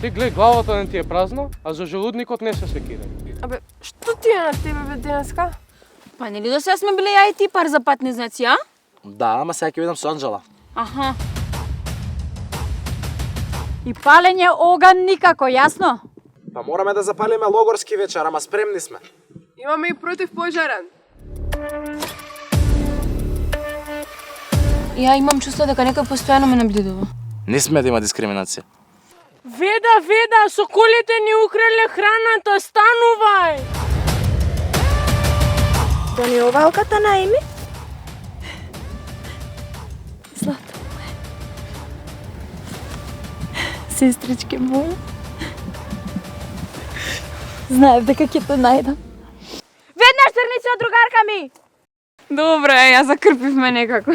Ти гледай, главата не ти е празна, а за желудникот не се секира. Абе, што ти е на тебе, бе, денеска? Па нели до сега сме биле ја и ти пар за патни знаци, а? Да, ама сега ќе видам со Анджела. Аха. И палење оган никако, јасно? Па мораме да запалиме логорски вечер, ама спремни сме. Имаме и противпожарен. Ја имам чувство дека некој постојано ме наблюдува. Не сме да има дискриминација. Веда, соколите ни украле храната, станувај! Да ни овалката на Еми? Злато моje. Сестричке моја. Знаев дека ќе те најдам. Веднаш црници од другарка ми! Добре, ја закрпивме некако.